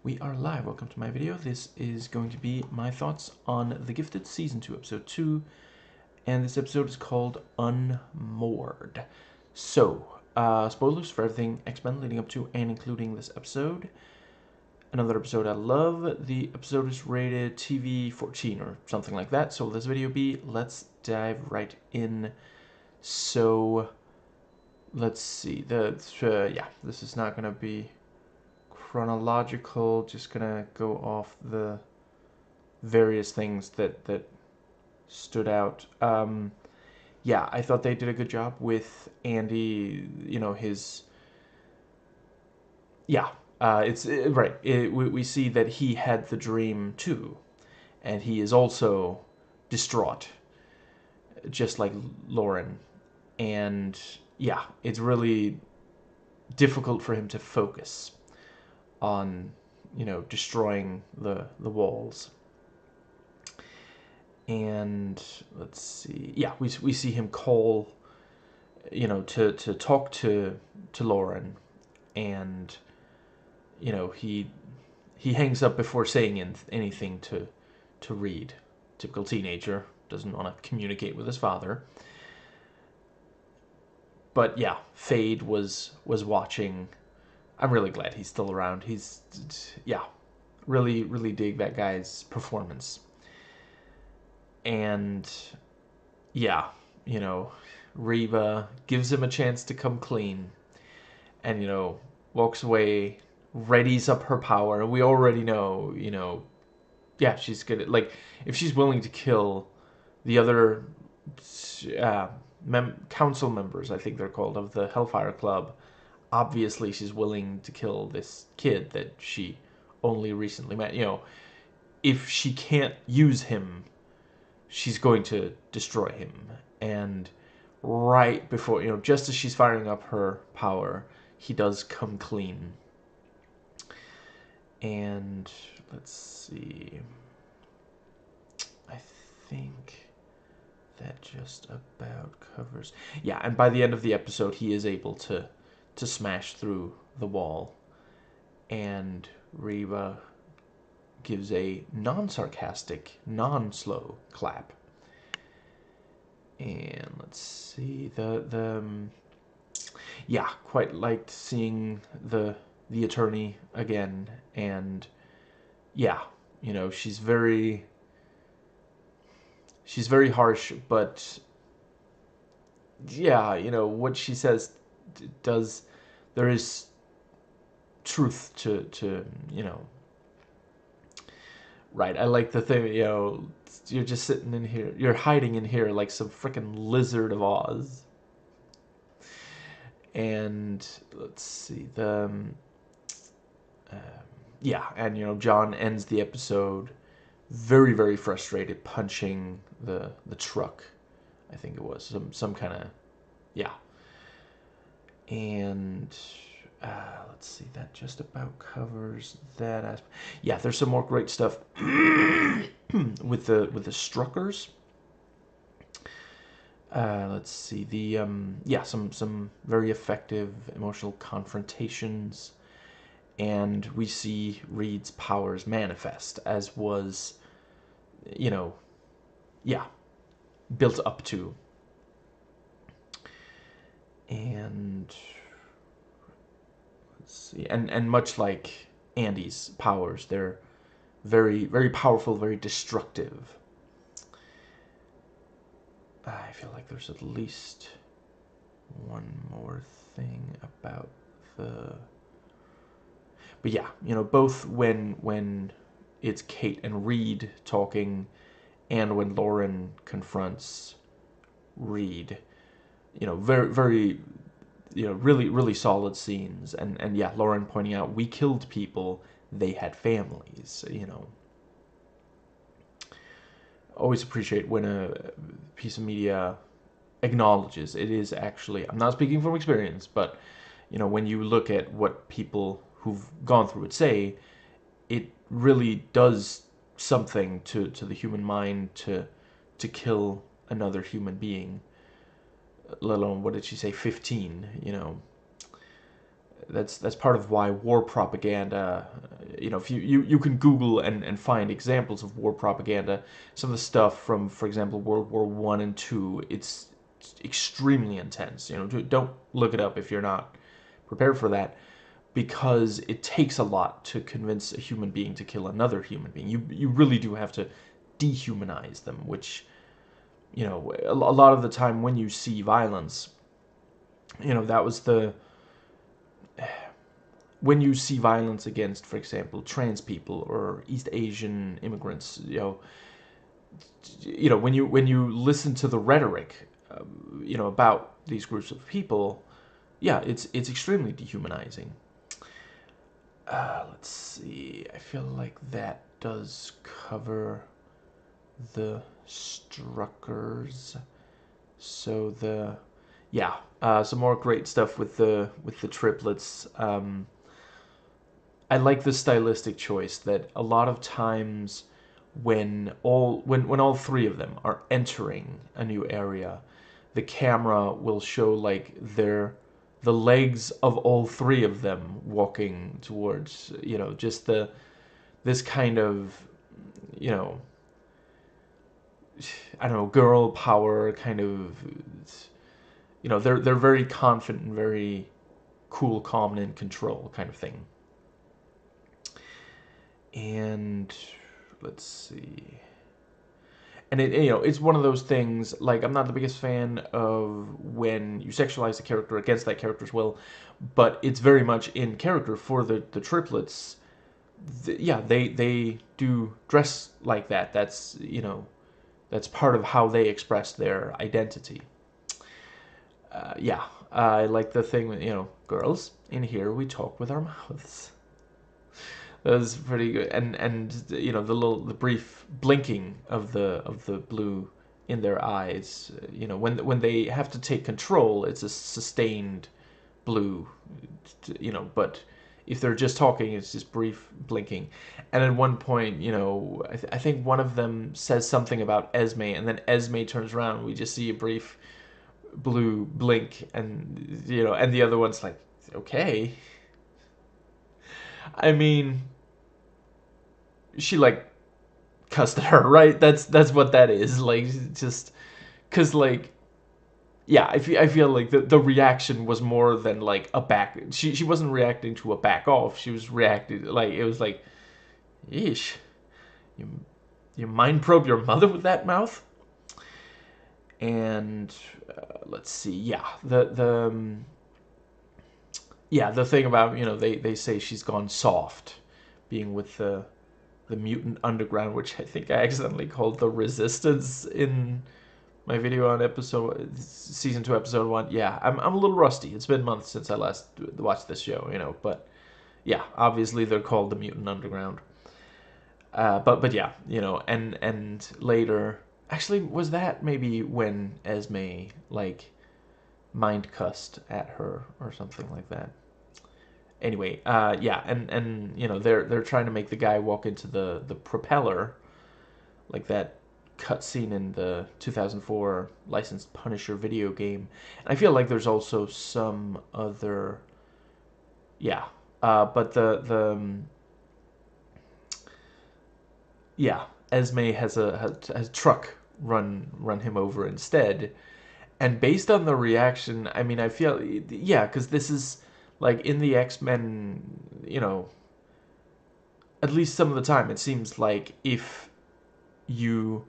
We are live. Welcome to my video. This is going to be my thoughts on The Gifted Season 2, Episode 2, and this episode is called unMoored. So, spoilers for everything X-Men leading up to and including this episode. Another episode I love. The episode is rated TV 14 or something like that. So will this video be? Let's dive right in. So, let's see. This is not going to be chronological, just gonna go off the various things that stood out. Yeah, I thought they did a good job with Andy, you know, his we see that he had the dream too, and he is also distraught, just like Lauren. And yeah, it's really difficult for him to focus on, you know, destroying the walls. And let's see, yeah, we see him call, you know, to talk to Lauren, and you know, he hangs up before saying anything to Reed. Typical teenager, doesn't want to communicate with his father. But yeah, Fade was watching. I'm really glad he's still around. He's, yeah, really dig that guy's performance. And yeah, you know, Reba gives him a chance to come clean, and, you know, walks away, readies up her power. We already know, you know, yeah, she's good at, like, if she's willing to kill the other council members, I think they're called, of the Hellfire Club, obviously she's willing to kill this kid that she only recently met. You know, if she can't use him, she's going to destroy him. And right before, you know, just as she's firing up her power, he does come clean. And let's see, I think that just about covers. Yeah, and by the end of the episode, he is able to smash through the wall, and Reba gives a non-sarcastic, non-slow clap. And let's see, yeah, quite liked seeing the attorney again. And yeah, you know, she's very harsh, but yeah, you know, what she says does, there is truth to you know, right. I like the thing, you know, you're just sitting in here, you're hiding in here like some freaking Lizard of Oz. And let's see, yeah, and you know, John ends the episode very frustrated, punching the truck. I think it was some kind of, yeah. And let's see, that just about covers that aspect. Yeah, there's some more great stuff with the Struckers. Let's see, the yeah, some very effective emotional confrontations, and we see Reed's powers manifest, as was, you know, yeah, built up to. And let's see, and much like Andy's powers, they're very powerful, very destructive. I feel like there's at least one more thing about the, but yeah, you know, both when it's Kate and Reed talking, and when Lauren confronts Reed, you know, very, you know, really solid scenes. And yeah, Lauren pointing out, we killed people, they had families, you know. Always appreciate when a piece of media acknowledges it is actually, I'm not speaking from experience, but, you know, when you look at what people who've gone through it say, it really does something to the human mind to kill another human being, let alone, what did she say, 15, you know. That's part of why war propaganda you know, if you can Google and find examples of war propaganda. Some of the stuff from, for example, World War I and II, it's extremely intense. You know, don't look it up if you're not prepared for that, because it takes a lot to convince a human being to kill another human being. You really do have to dehumanize them, which, you know, a lot of the time when you see violence, you know, that was the when you see violence against, for example, trans people or East Asian immigrants, when you listen to the rhetoric, about these groups of people, yeah, it's extremely dehumanizing. Let's see. I feel like that does cover the Struckers. So some more great stuff with the triplets. I like the stylistic choice that a lot of times when all three of them are entering a new area, the camera will show like the legs of all three of them walking towards, just this kind of, you know, I don't know, girl power kind of, they're very confident and very cool, calm, and in control kind of thing. And let's see. And it's one of those things, like, I'm not the biggest fan of when you sexualize the character against that character's will, but it's very much in character for the triplets. They do dress like that. That's part of how they express their identity. I like the thing with, girls, in here we talk with our mouths. That was pretty good, and the brief blinking of the blue in their eyes. When they have to take control, it's a sustained blue. But if they're just talking, it's just brief blinking. And at one point, I think one of them says something about Esme, and then Esme turns around, and we just see a brief blue blink, and and the other one's like, okay. I mean, she like cussed at her, right? That's what that is. Like, just because, like, yeah, I feel like the reaction was more than like a back. She wasn't reacting to a back off. She was reacting like, it was like, yeesh, you mind probe your mother with that mouth. And let's see, the thing about, they say she's gone soft, being with the mutant underground, which I think I accidentally called the Resistance in my video on season 2, episode 1. Yeah, I'm a little rusty. It's been months since I last watched this show, but yeah, obviously they're called the mutant underground. But yeah, and later, actually, was that maybe when Esme like mind cussed at her or something like that? Anyway, and they're trying to make the guy walk into the propeller, like that cutscene in the 2004 licensed Punisher video game. And I feel like there's also some other, but Esme has a truck run him over instead. And based on the reaction, I mean, I feel, because this is like in the X-Men, at least some of the time, it seems like if you...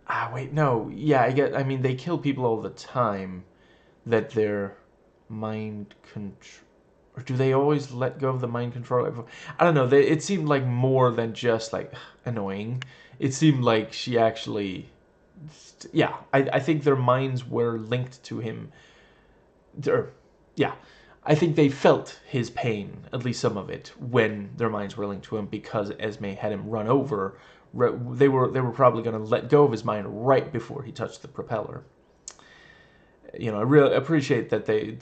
I mean, they kill people all the time that they're mind control... Or do they always let go of the mind control? I don't know. It seemed like more than just, like, annoying. It seemed like she actually... Yeah, I think their minds were linked to him. I think they felt his pain, at least some of it, when their minds were linked to him, because Esme had him run over. They were probably going to let go of his mind right before he touched the propeller. I really appreciate that they,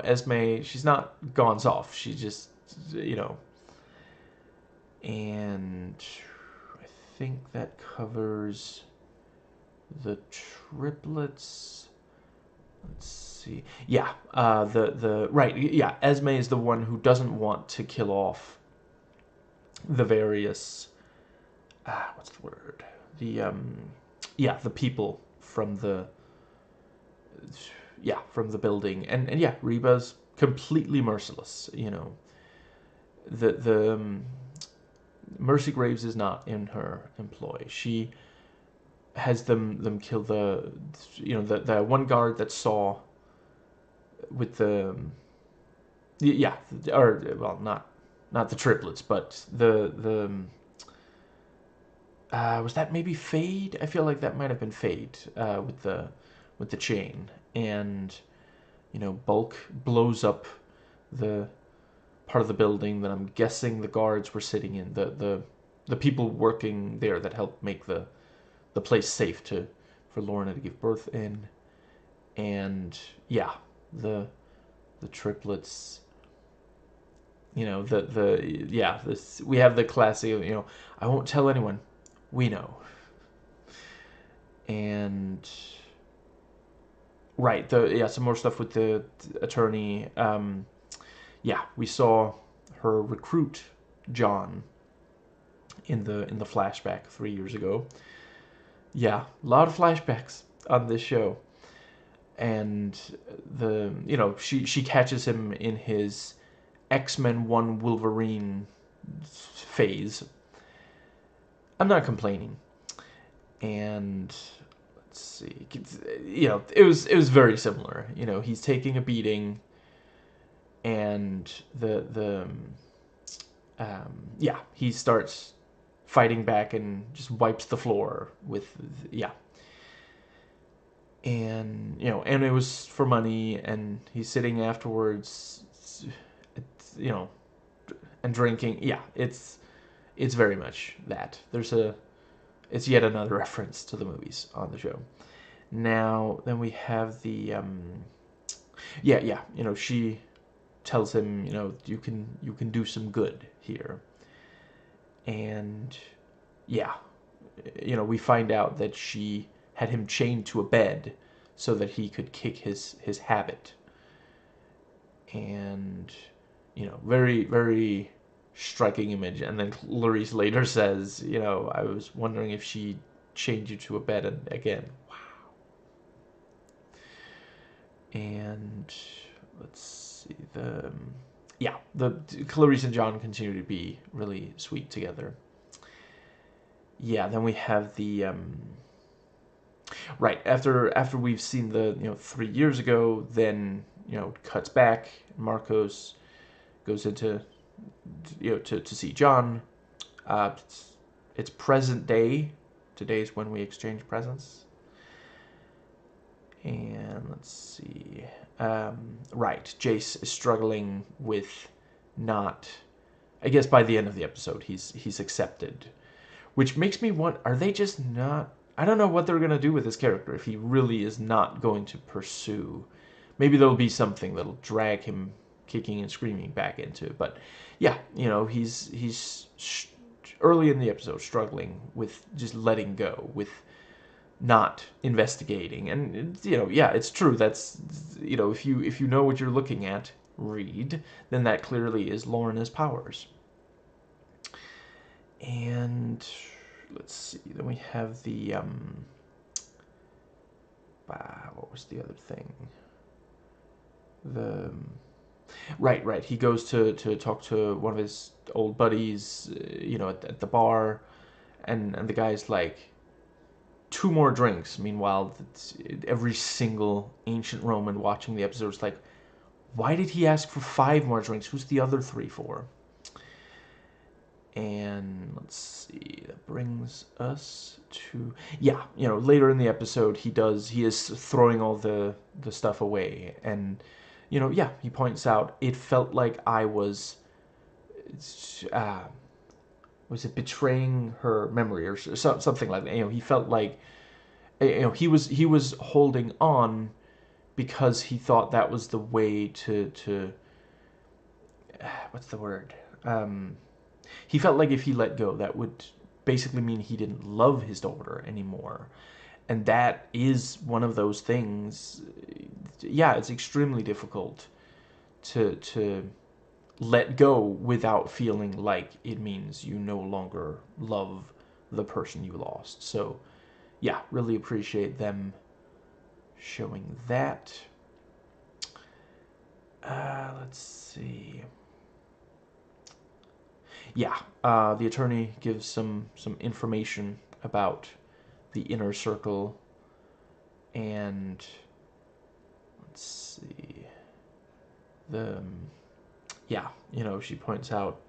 Esme, she's not gone soft. She just, and I think that covers the triplets. Let's see. Esme is the one who doesn't want to kill off the various what's the word? The people from the building, and yeah, Reba's completely merciless. The Mercy Graves is not in her employ. She has them kill the one guard that saw with the or well, not the triplets, but the was that maybe Fade? I feel like that might have been Fade with the chain, and Bulk blows up the part of the building that I'm guessing the guards were sitting in, the people working there that helped make the place safe for Lorna to give birth in. And yeah, the triplets, this, we have the classic, I won't tell anyone, we know. And right, some more stuff with the attorney. We saw her recruit John in the flashback 3 years ago. Yeah, a lot of flashbacks on this show. And she catches him in his X-Men 1 Wolverine phase. I'm not complaining. And let's see, it was very similar. He's taking a beating, and he starts fighting back and just wipes the floor with and and it was for money, and he's sitting afterwards, and drinking. Yeah, it's very much that. It's yet another reference to the movies on the show. Now, then we have the she tells him, you can do some good here. And we find out that she had him chained to a bed so that he could kick his habit. And very, very striking image. And then Clarice later says, I was wondering if she chained you to a bed again. Wow. And let's see, the Clarice and John continue to be really sweet together. Yeah, then we have the right after we've seen the 3 years ago, then cuts back. Marcos goes into to see John. It's present day. Today's when we exchange presents. And let's see. Right, Jace is struggling with not. I guess by the end of the episode, he's accepted, which makes me want. Are they just not? I don't know what they're gonna do with this character if he really is not going to pursue. Maybe there'll be something that'll drag him kicking and screaming back into it. But yeah, he's early in the episode struggling with just letting go, with not investigating. And it's true. That's if you know what you're looking at, read, then that clearly is Lorna's powers. And let's see, then we have the what was the other thing? The right, he goes to talk to one of his old buddies, at the bar, and the guy's like, 2 more drinks. Meanwhile, every single ancient Roman watching the episode is like, why did he ask for 5 more drinks? Who's the other 3 for? And let's see, that brings us to later in the episode, he is throwing all the stuff away, and he points out, it felt like I was it betraying her memory or something like that. He felt like he was holding on because he thought that was the way to what's the word? He felt like if he let go, that would basically mean he didn't love his daughter anymore. And that is one of those things. Yeah, it's extremely difficult to let go without feeling like it means you no longer love the person you lost. So, yeah, really appreciate them showing that. Let's see. Yeah, the attorney gives some information about the inner circle, and let's see. Yeah, she points out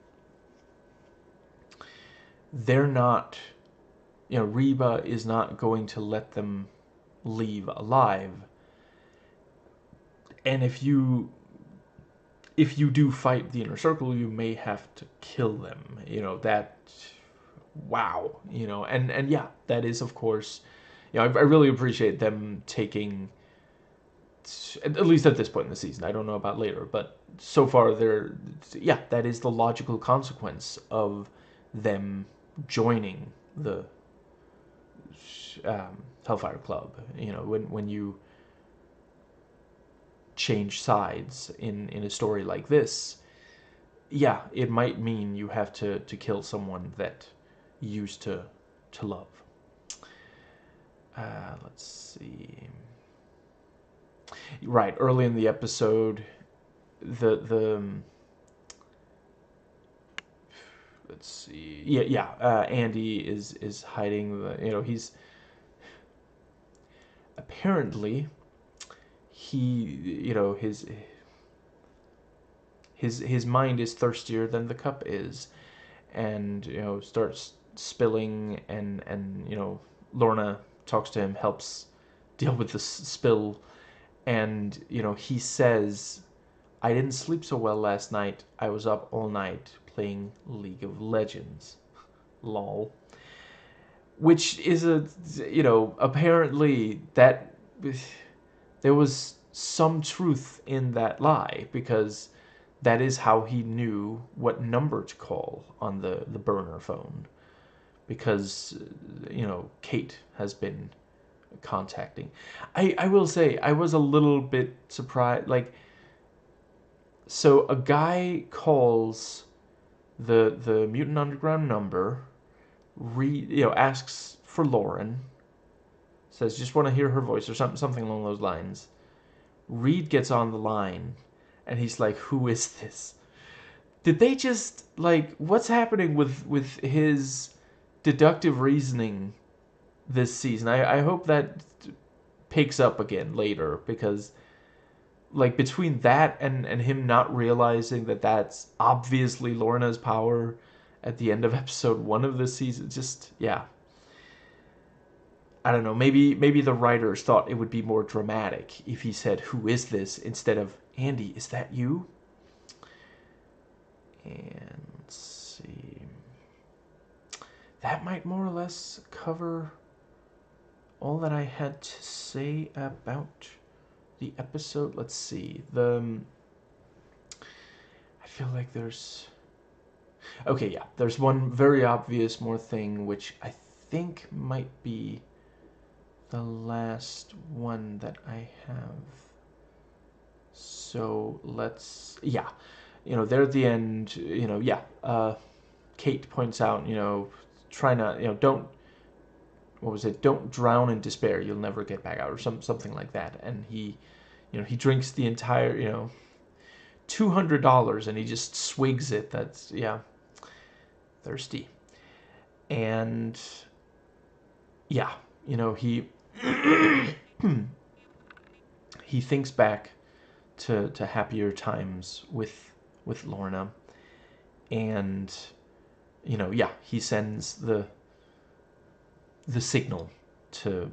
they're not, Reba is not going to let them leave alive. And if you do fight the inner circle, you may have to kill them. That, wow. And yeah, that is, of course, I really appreciate them taking, at least at this point in the season, I don't know about later, but so far that is the logical consequence of them joining the Hellfire Club. When you change sides in a story like this, yeah, it might mean you have to kill someone that you used to love. Let's see. Right, early in the episode, the let's see. Yeah. Andy is hiding the. He's apparently he. His mind is thirstier than the cup is, and starts spilling, and Lorna talks to him, helps deal with the spill, and he says, I didn't sleep so well last night. I was up all night playing League of Legends. Lol. Which is apparently that there was some truth in that lie, because that is how he knew what number to call on the burner phone, because Kate has been contacting. I will say I was a little bit surprised, like, so a guy calls the Mutant Underground number, asks for Lauren, says just want to hear her voice or something along those lines. Reed gets on the line, and he's like, who is this? Did they just, like, what's happening with his deductive reasoning this season? I hope that picks up again later, because, like, between that and him not realizing that that's obviously Lorna's power at the end of episode 1 of this season, just, yeah. I don't know, maybe the writers thought it would be more dramatic if he said, who is this, instead of, Andy, is that you? And let's see. That might more or less cover all that I had to say about the episode. Let's see. I feel like there's... Okay, yeah. There's one very obvious more thing, which I think might be the last one that I have. So let's... Yeah. There at the end, Kate points out, try not, don't... What was it? Don't drown in despair. You'll never get back out, or something like that. And he drinks the entire, $200, and he just swigs it. That's, yeah, thirsty. And yeah, he he thinks back to happier times with Lorna, and he sends the signal to,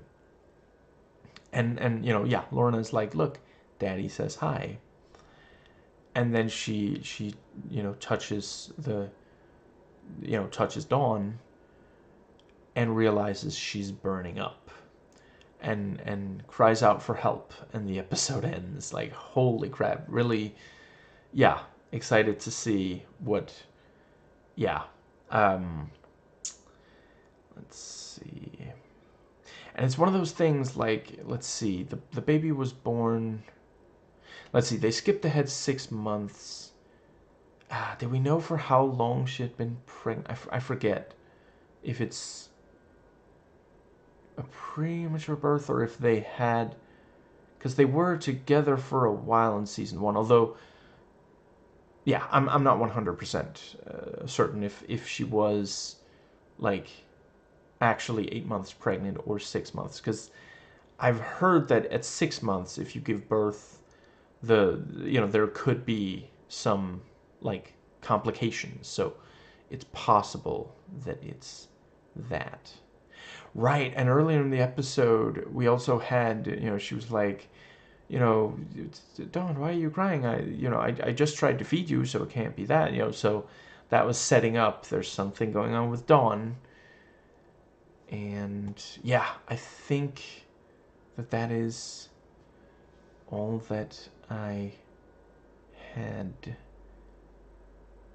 and Lorna's like, look, Daddy says hi. And then she touches touches Dawn, and realizes she's burning up, and cries out for help, and the episode ends. Like, holy crap, really, yeah, excited to see what, let's see. And it's one of those things, like, let's see, the baby was born, let's see, they skipped ahead 6 months. did we know for how long she had been pregnant? I forget if it's a premature birth or if they had, because they were together for a while in season 1. Although, yeah, I'm not 100% certain if she was like actually 8 months pregnant or 6 months, because I've heard that at 6 months, if you give birth, there could be some like complications. So it's possible that it's that. Right, and earlier in the episode, we also had, she was like, Dawn, why are you crying? I just tried to feed you, so it can't be that, so that was setting up there's something going on with Dawn. And yeah, I think that is all that I had.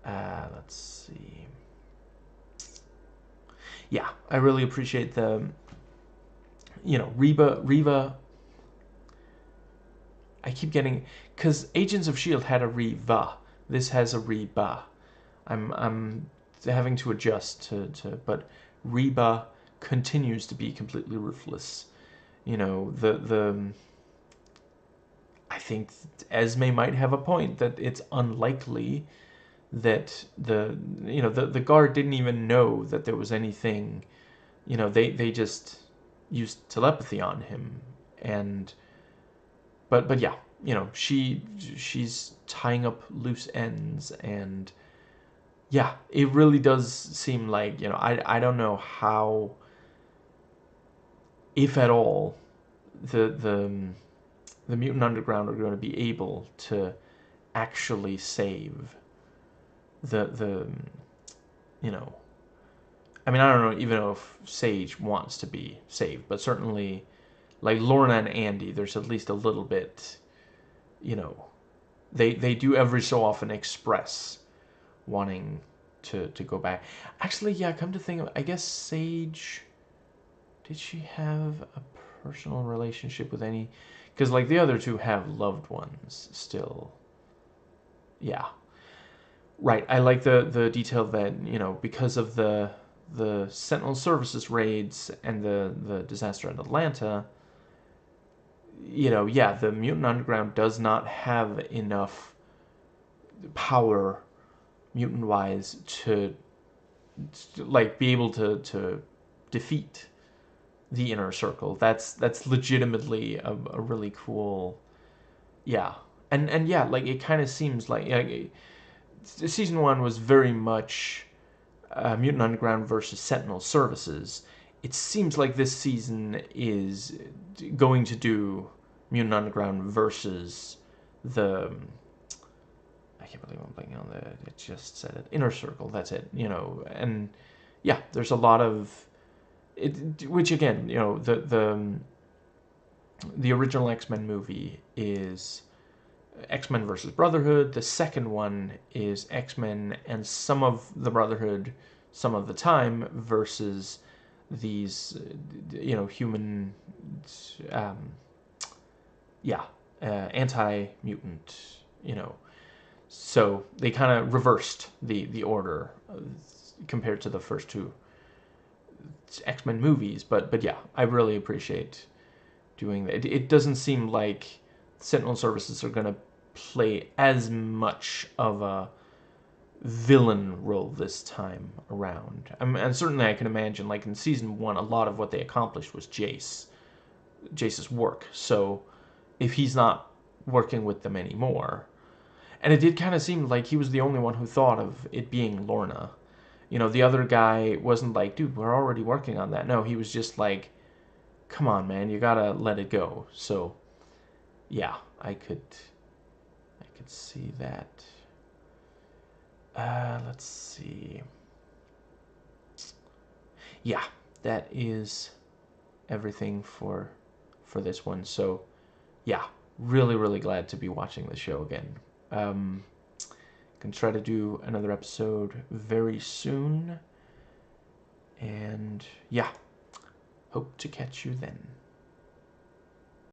Let's see. Yeah, I really appreciate the, Reva. I keep getting, because Agents of S.H.I.E.L.D. had a Reva. This has a Reba. I'm having to adjust but Reba continues to be completely ruthless. I think Esme might have a point that it's unlikely that the guard didn't even know that there was anything. They just used telepathy on him, and but yeah, she's tying up loose ends, and yeah, it really does seem like, I don't know how, if at all, the Mutant Underground are going to be able to actually save the I mean, I don't know even know if Sage wants to be saved, but certainly, like Lorna and Andy, there's at least a little bit, they do every so often express wanting to go back. Actually, yeah, come to think of it, I guess Sage, did she have a personal relationship with any, because like the other two have loved ones still. Yeah, right. I like the detail that, because of the Sentinel Services raids and the disaster in Atlanta, yeah, the Mutant Underground does not have enough power, mutant-wise, to like be able to defeat the Inner Circle. That's legitimately a really cool, yeah, and yeah, like it kind of seems like season 1 was very much Mutant Underground versus Sentinel Services. It seems like this season is going to do Mutant Underground versus the, I can't believe I'm blanking on it just said it, Inner Circle. That's it. And yeah, there's a lot of it, which again, the original X-Men movie is X-Men versus Brotherhood. The second one is X-Men and some of the Brotherhood some of the time versus these, human, anti-mutant, So they kind of reversed the order compared to the first two X-Men movies. But yeah, I really appreciate doing that. It doesn't seem like Sentinel Services are going to play as much of a villain role this time around. And certainly I can imagine, like in season 1, a lot of what they accomplished was Jace's work. So if he's not working with them anymore, and it did kind of seem like he was the only one who thought of it being Lorna. The other guy wasn't like, dude, we're already working on that. No, he was just like, come on, man, you gotta let it go. So yeah, I could see that. Let's see. Yeah, that is everything for this one. So yeah, really glad to be watching the show again. Can try to do another episode very soon, and yeah, hope to catch you then.